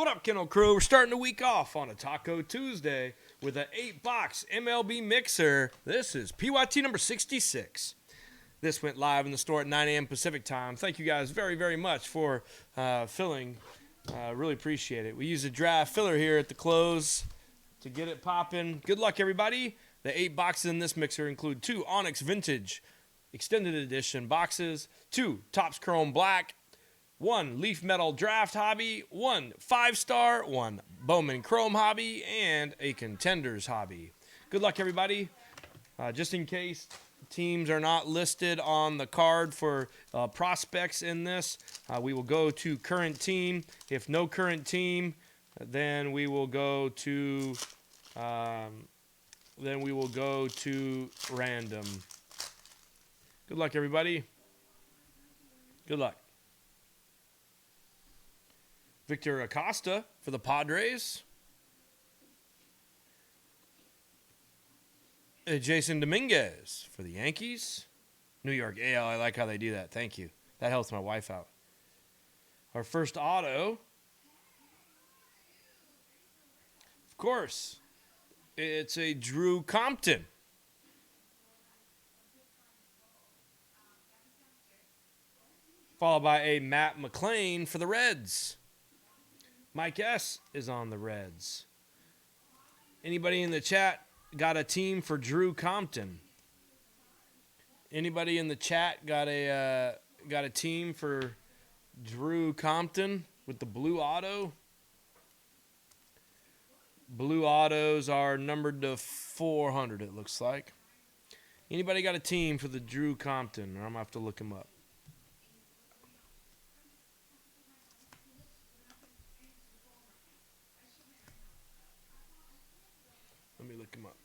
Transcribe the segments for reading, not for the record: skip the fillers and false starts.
What up, Kennel Crew? We're starting the week off on a Taco Tuesday with an 8-box MLB Mixer. This is PYT number 66. This went live in the store at 9 a.m. Pacific time. Thank you guys very, very much for filling. Really appreciate it. We use a draft filler here at the close to get it popping. Good luck, everybody. The 8 boxes in this mixer include 2 Onyx Vintage Extended Edition boxes, 2 Topps Chrome Black, 1 Leaf Metal Draft Hobby, 1 5-star, 1 Bowman Chrome Hobby, and a Contenders Hobby. Good luck, everybody. Just in case teams are not listed on the card for prospects in this, we will go to current team. If no current team, then we will go to random. Good luck, everybody. Good luck. Victor Acosta for the Padres. Jason Dominguez for the Yankees. New York AL, I like how they do that. Thank you. That helps my wife out. Our first auto. Of course, it's a Drew Compton. Followed by a Matt McLain for the Reds. Mike S. is on the Reds. Anybody in the chat got a team for Drew Compton? Anybody in the chat got a team for Drew Compton with the blue auto? Blue autos are numbered to 400, it looks like. Anybody got a team for the Drew Compton? Or I'm going to have to look him up. Let me look him up.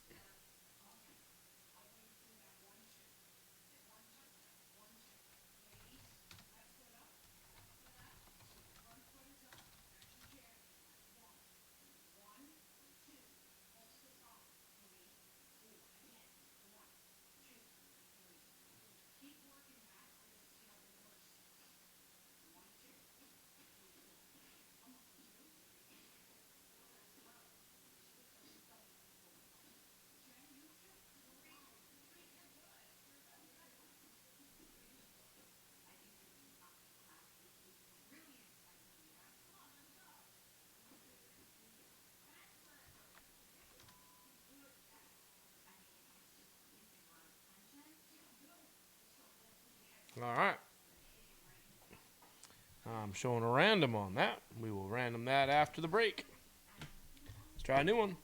All right. I'm showing a random on that. We will random that after the break. Let's try a new one.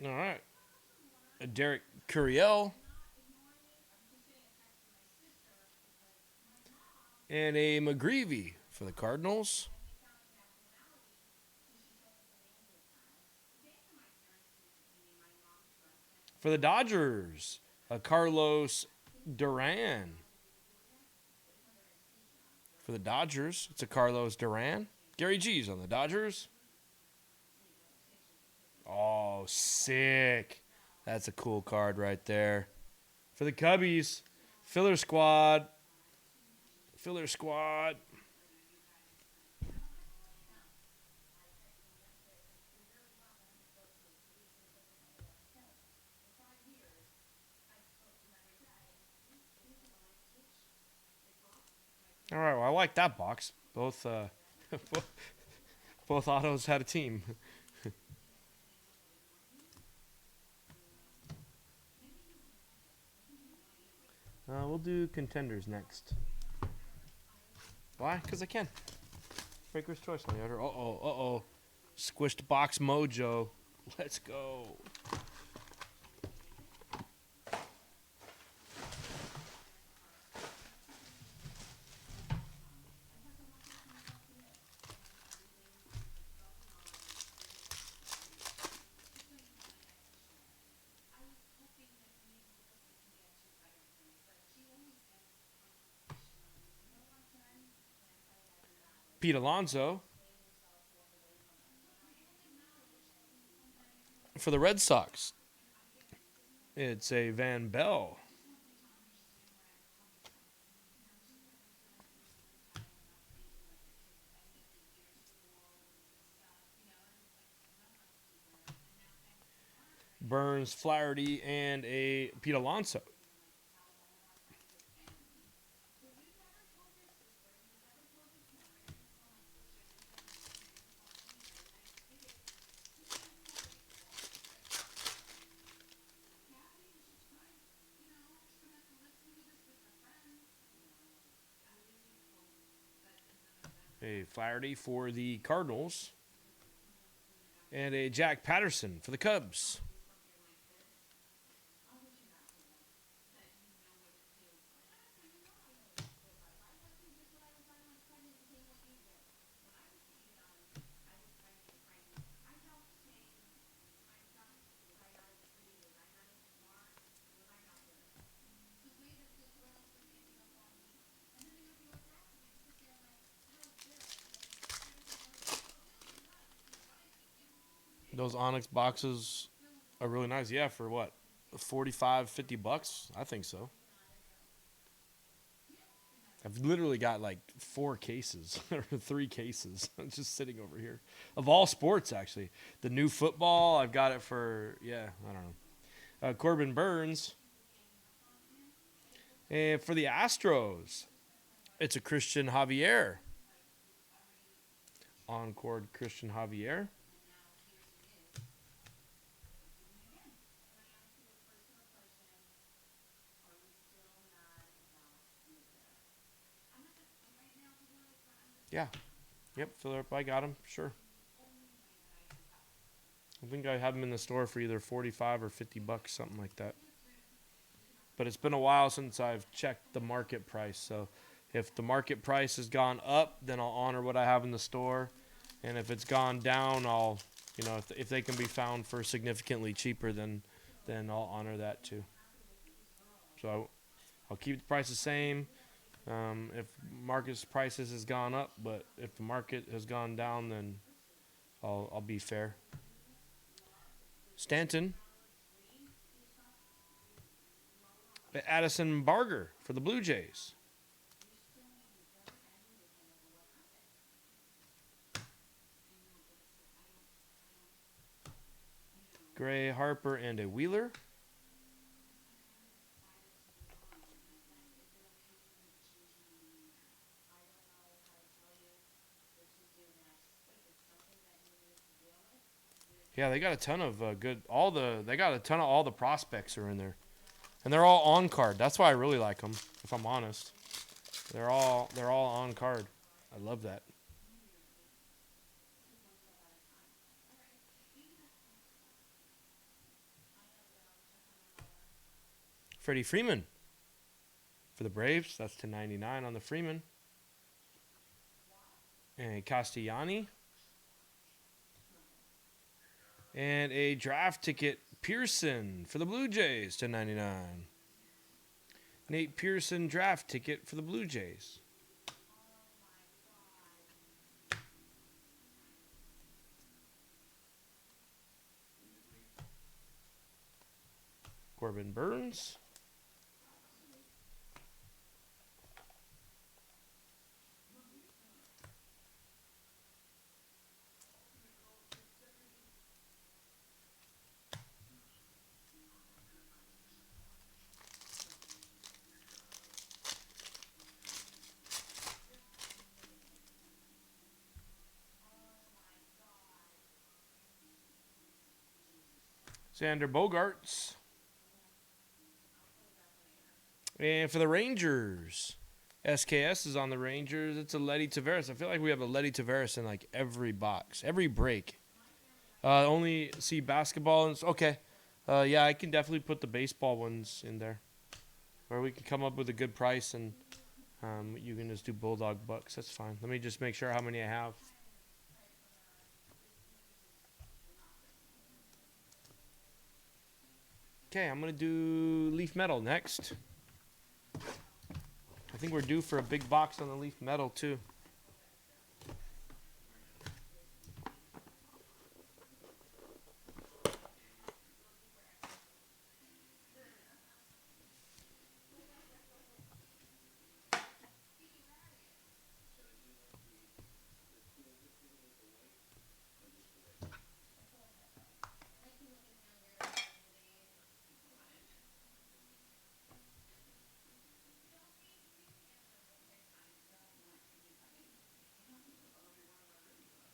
All right. A Derek Curiel. And a McGreevy for the Cardinals. For the Dodgers, a Carlos Duran. For the Dodgers, it's a Carlos Duran. Gary G's on the Dodgers. Oh, sick. That's a cool card right there. For the Cubbies, Filler Squad. Filler Squad. All right, well, I like that box. Both both autos had a team. We'll do Contenders next. Why? Because I can. Breaker's Choice on the order. Uh-oh. Squished Box Mojo. Let's go. Pete Alonso. For the Red Sox, it's a Van Bell. Burns, Flaherty, and a Pete Alonso. A Flaherty for the Cardinals. And a Jack Patterson for the Cubs. Those Onyx boxes are really nice. Yeah, for what? 45, 50 bucks? I think so. I've literally got like 4 cases or 3 cases just sitting over here of all sports, actually. The new football, I've got it for, yeah, I don't know. Corbin Burns. And for the Astros, it's a Christian Javier. Encore Christian Javier. Yeah. Yep, fill her up. I got him. Sure. I think I have them in the store for either 45 or 50 bucks, something like that. But it's been a while since I've checked the market price. So if the market price has gone up, then I'll honor what I have in the store. And if it's gone down, I'll, if they can be found for significantly cheaper, then I'll honor that too. So I'll keep the price the same. If market prices has gone up, but if the market has gone down, then I'll be fair. Stanton. Addison Barger for the Blue Jays. Gray, Harper, and a Wheeler. Yeah, they got a ton of good. They got a ton of all the prospects are in there, and they're all on card. That's why I really like them. If I'm honest, they're all on card. I love that. Freddie Freeman for the Braves. That's /99 on the Freeman. And Castellani. And a draft ticket, Pearson for the Blue Jays /99. Nate Pearson draft ticket for the Blue Jays. Corbin Burns. Xander Bogaerts. And for the Rangers, SKS is on the Rangers. It's a Letty Tavares. I feel like we have a Letty Tavares in like every box, every break. Only see basketball. Okay. Yeah, I can definitely put the baseball ones in there. Or we can come up with a good price and you can just do Bulldog Bucks. That's fine. Let me just make sure how many I have. Okay, I'm going to do Leaf Metal next. I think we're due for a big box on the Leaf Metal, too.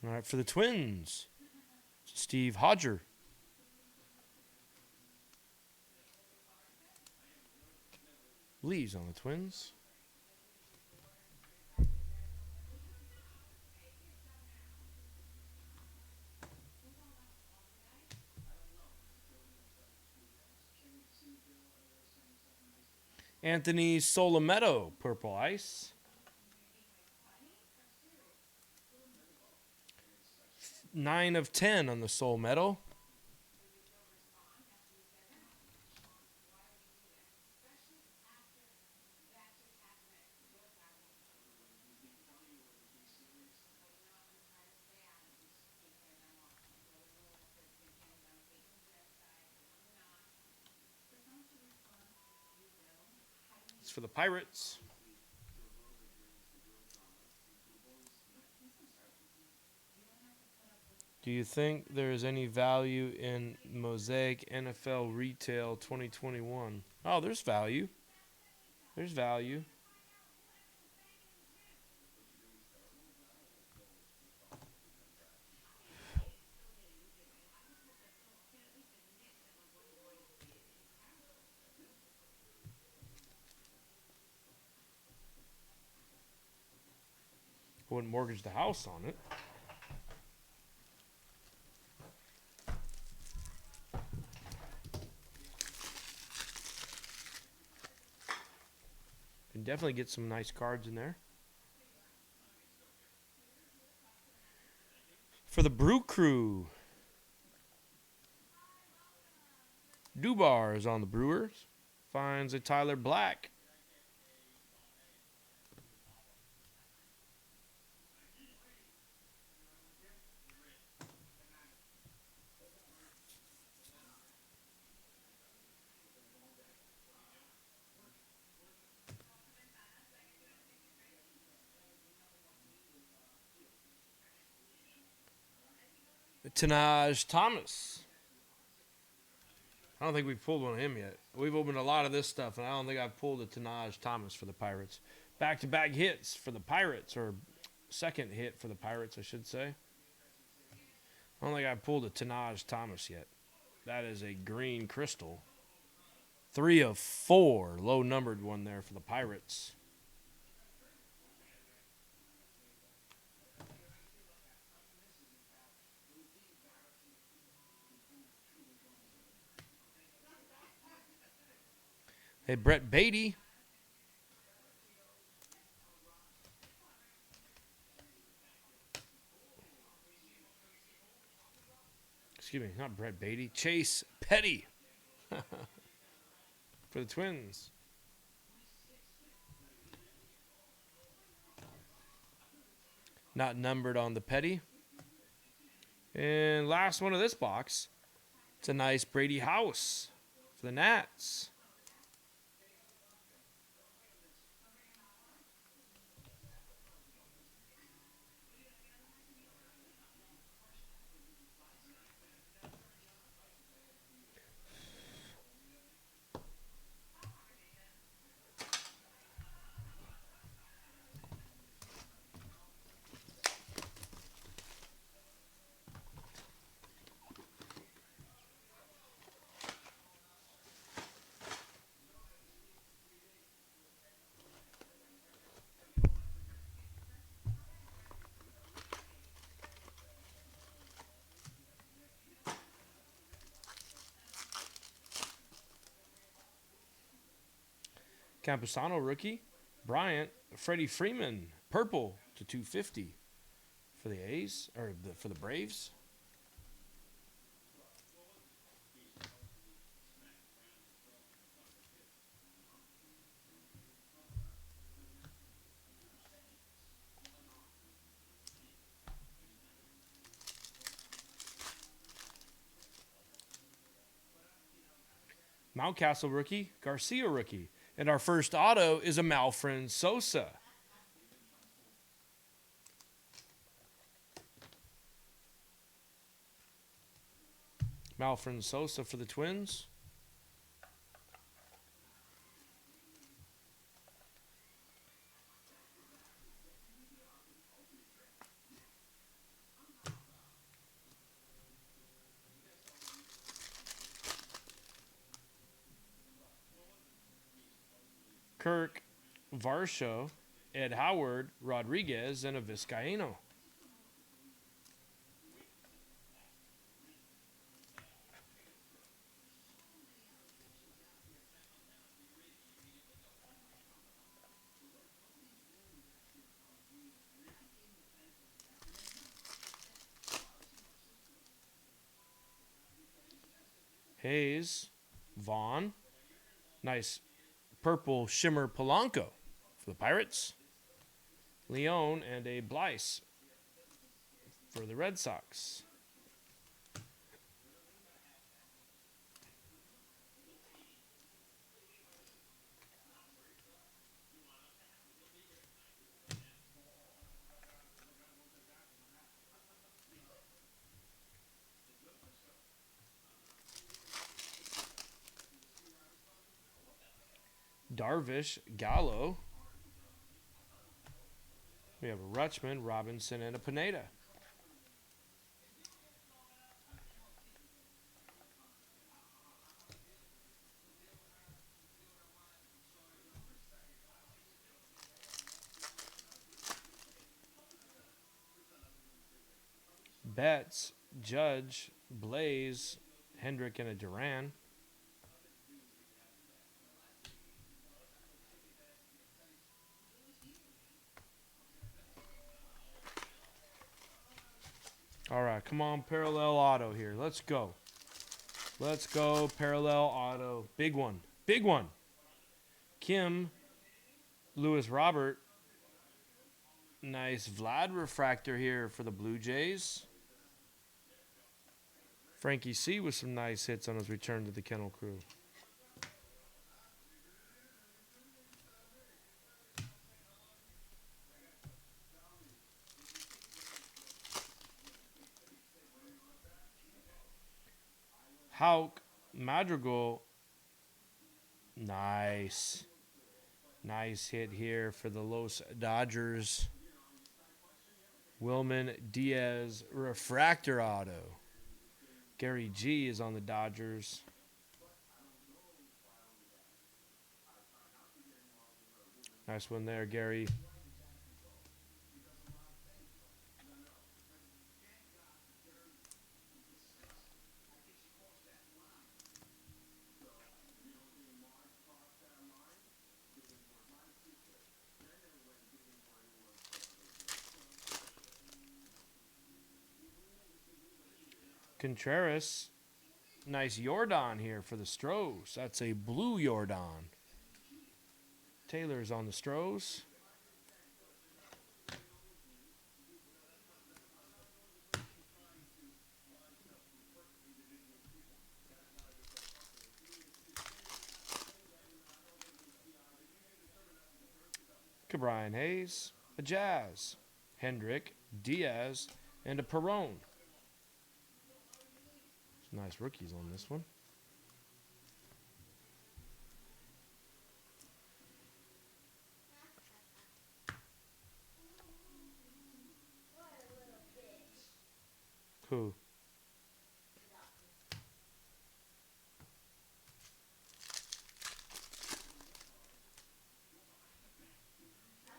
All right, for the Twins, Steve Hodger. Lee's on the Twins. Anthony Solometo, Purple Ice. 9 of 10 on the Solometo. It's for the Pirates. Do you think there is any value in Mosaic NFL Retail 2021? Oh, there's value. There's value. I wouldn't mortgage the house on it. Can definitely get some nice cards in there. For the Brew Crew, Dubar is on the Brewers. Finds a Tyler Black. Tanaj Thomas. I don't think we've pulled one of him yet. We've opened a lot of this stuff, and I don't think I've pulled a Tanaj Thomas for the Pirates. Back-to-back hits for the Pirates, or second hit for the Pirates, I should say. I don't think I've pulled a Tanaj Thomas yet. That is a green crystal. 3 of 4, low-numbered one there for the Pirates. Hey, Brett Beatty. Excuse me, not Brett Beatty. Chase Petty. For the Twins. Not numbered on the Petty. And last one of this box. It's a nice Brady House for the Nats. Campusano rookie. Bryant. Freddie Freeman. Purple to 250 for the A's, or for the Braves. Mountcastle rookie. Garcia rookie. And our first auto is a Malfrin Sosa. Malfrin Sosa for the Twins. Kirk Varsho, Ed Howard, Rodriguez, and a Vizcaíno. Hayes, Vaughn, nice purple shimmer Polanco for the Pirates. Leone and a Blyce for the Red Sox. Darvish, Gallo. We have a Rutschman, Robinson, and a Pineda. Betts, Judge, Blaze, Hendrick, and a Duran. All right, come on, parallel auto here. Let's go. Let's go, parallel auto. Big one. Big one. Kim, Lewis Robert. Nice Vlad refractor here for the Blue Jays. Frankie C with some nice hits on his return to the Kennel Crew. Houck, Madrigal. Nice. Nice hit here for the Los Dodgers. Wilman Diaz, refractor auto. Gary G is on the Dodgers. Nice one there, Gary. Contreras, nice Jordan here for the Stros. That's a blue Jordan. Taylor's on the Stros. Brian Hayes, a Jazz, Hendrick, Diaz, and a Perrone. Some nice rookies on this one. Who?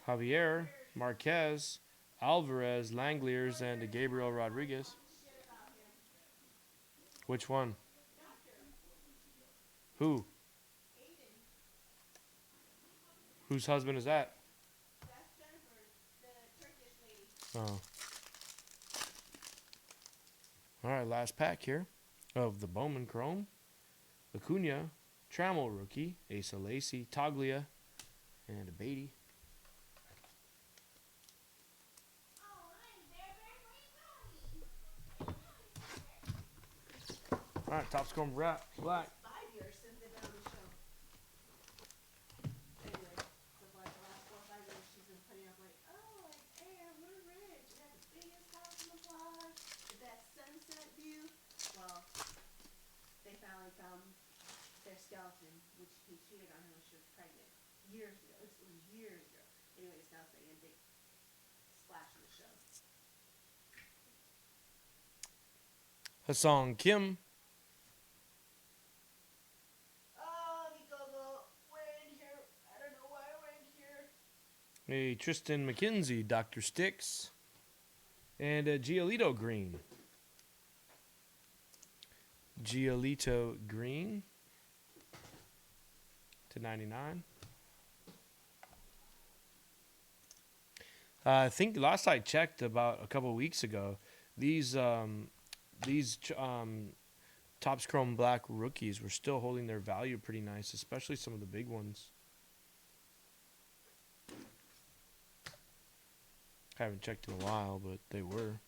Javier, Marquez, Alvarez, Langeliers, and a Gabriel Rodriguez. Which one? Who? Whose husband is that? That's Jennifer, the Turkish lady. Oh. All right, last pack here of the Bowman Chrome. Acuna, Trammell rookie, Asa Lacy, Toglia, and a Beatty. All right, top scoring black. 5 years since they've been on the show. Anyway, so for like the last 4 or 5 years, she's been putting up like, oh, like, hey, we're rich. We have the biggest house in the block, the best sunset view. Well, they finally found their skeleton, which he cheated on her when she was pregnant. Years ago. It was years ago. Anyways, now it's making a big splash in the show. Hassan Kim. A Tristan McKenzie, Dr. Sticks. And a Giolito Green. Giolito Green /99. I think last I checked, about a couple weeks ago, these Topps Chrome Black rookies were still holding their value pretty nice, especially some of the big ones. I haven't checked in a while, but they were.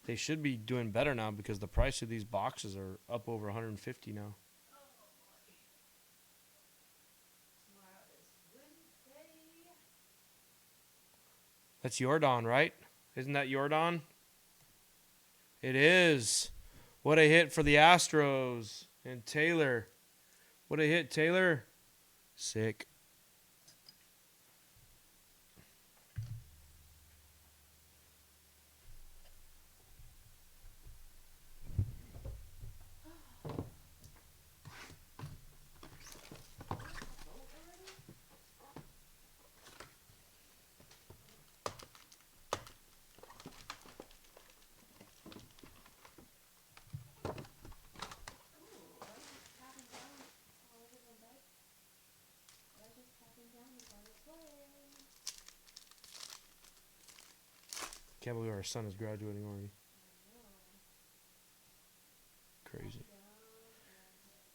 They should be doing better now because the price of these boxes are up over 150 now. Tomorrow is Wednesday. That's Jordan, right? Isn't that Jordan? It is. What a hit for the Astros. And Taylor. What a hit, Taylor. Sick. Can't believe our son is graduating already. Crazy.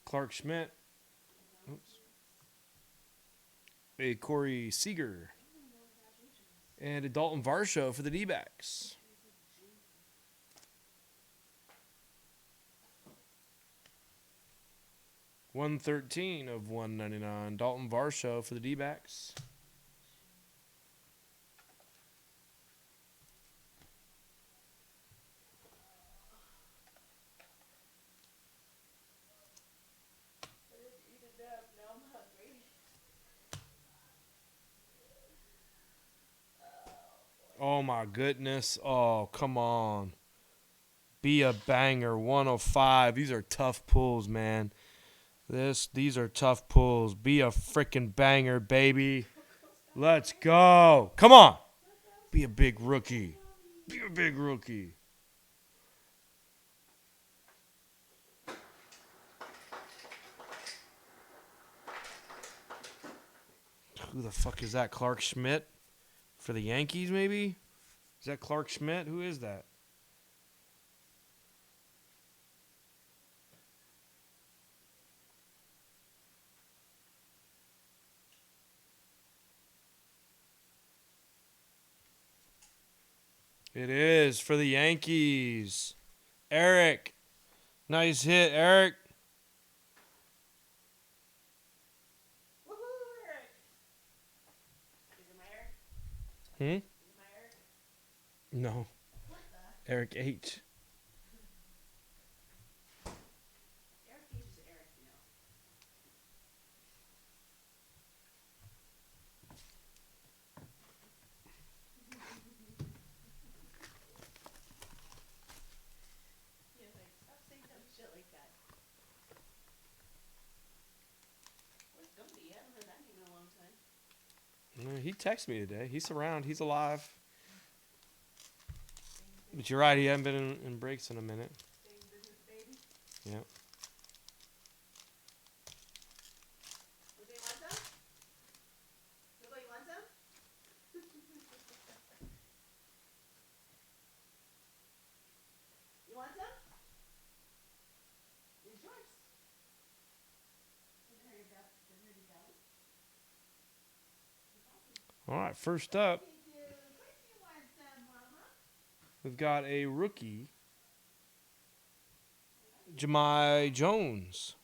Clark Schmidt. Oops. A Corey Seager. And a Dalton Varsho for the D-backs. $113 of $199. Dalton Varsho for the D-backs. Oh my goodness. Oh, come on. Be a banger. 105. These are tough pulls, man. These are tough pulls. Be a freaking banger, baby. Let's go. Come on. Be a big rookie. Be a big rookie. Who the fuck is that? Clark Schmidt? For the Yankees, maybe? Is that Clark Schmidt? Who is that? It is for the Yankees. Eric. Nice hit, Eric. Woohoo, Eric! Is it my Eric? Hmm? Is it my Eric? No. What the? Eric H. Eric H is Eric, you know. Yeah, like, stop saying dumb shit like that. Where's Gumby? I haven't heard that name in a long time. He texted me today. He's around. He's alive. But you're right. He hasn't been in breaks in a minute. Staying business, baby. Yeah. Nobody want some? Nobody want some? You want some? It's yours. Didn't hurt your belly. Didn't hurt your belly. All right. First up, Chrissy wants some, Mama. we've got a rookie, Jahmai Jones,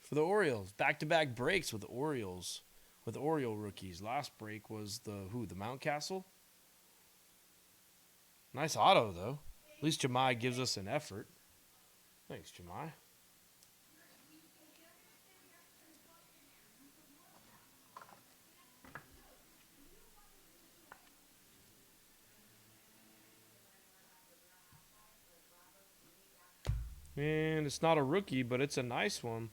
for the Orioles. Back-to-back breaks with the Orioles, with Oriole rookies. Last break was the Mountcastle. Nice auto, though. At least Jahmai gives us an effort. Thanks, Jahmai. And it's not a rookie, but it's a nice one.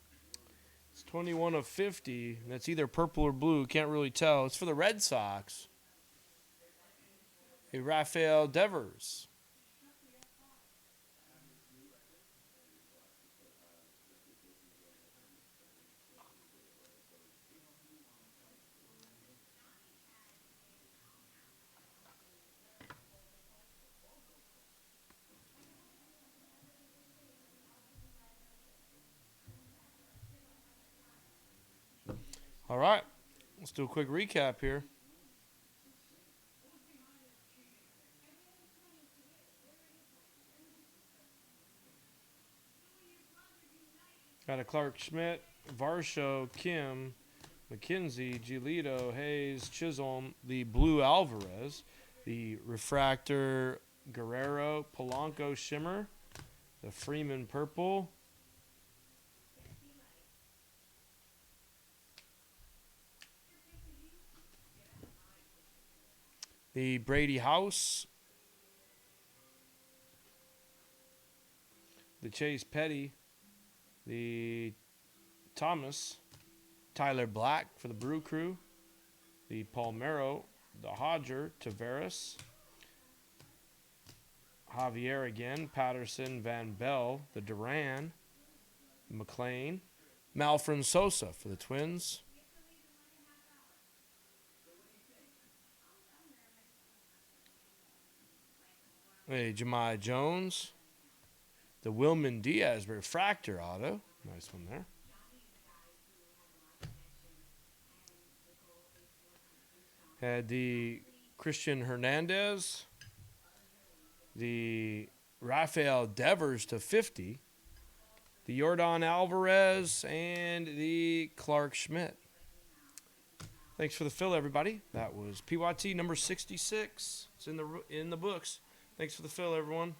It's 21 of 50. That's either purple or blue. Can't really tell. It's for the Red Sox. A Rafael Devers. All right. Let's do a quick recap here. Got a Clark Schmidt, Varsho, Kim, McKenzie, Giolito, Hayes, Chisholm, the Blue Alvarez, the Refractor Guerrero, Polanco Shimmer, the Freeman Purple, the Brady House, the Chase Petty, the Thomas, Tyler Black for the Brew Crew, the Palmero, the Hodger, Tavares, Javier again, Patterson, Van Bell, the Duran, McLean, Malfrin Sosa for the Twins, a Jemai Jones, the Wilman Diaz Refractor Auto, nice one there. Had the Christian Hernandez, the Rafael Devers to 50, the Yordan Alvarez, and the Clark Schmidt. Thanks for the fill, everybody. That was PYT number 66. It's in the books. Thanks for the fill, everyone.